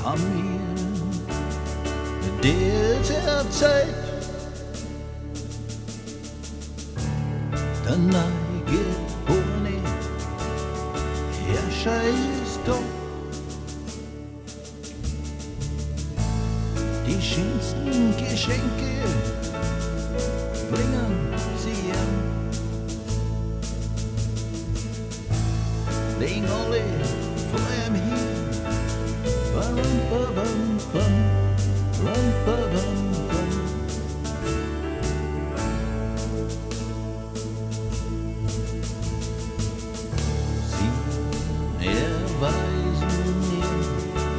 haben wir der Zeit dann eingeborene Herrscher ist doch die schönsten Geschenke bringen sie an. Legen alle vor ihm hin. Bam, bam, bam, bam, bam, bam, bam. Sie erweisen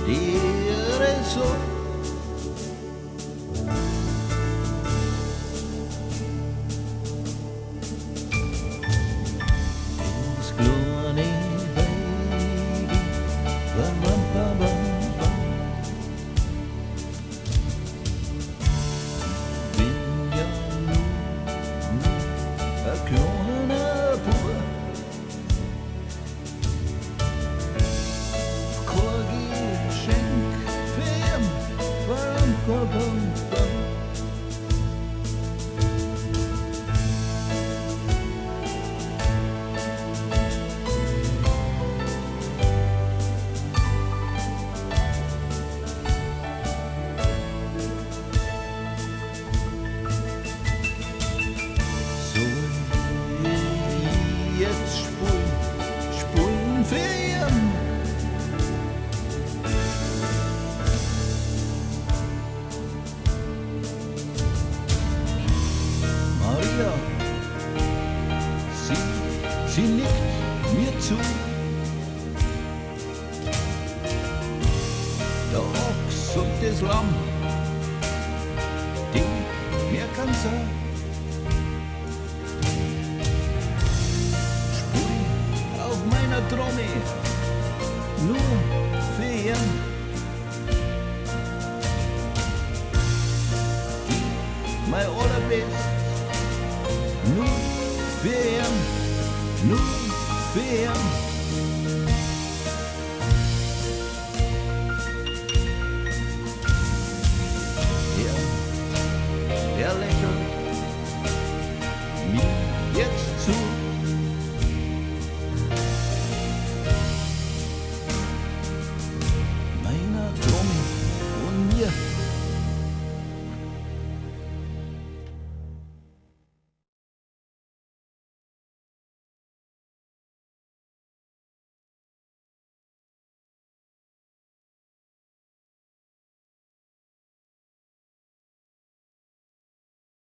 ihm ihre Sorge. Kloan Bua. Kein Geschenk für ihn. Bam, bam, bam, bam. Jetzt spulen für ihn. Maria, sie nickt mir zu. Der Ochs und das Lamm, die mehr kann sein. Trommel, nur für ihn. Mein allerbest, nur für ihn, nur für ihn. Er lächelt mir jetzt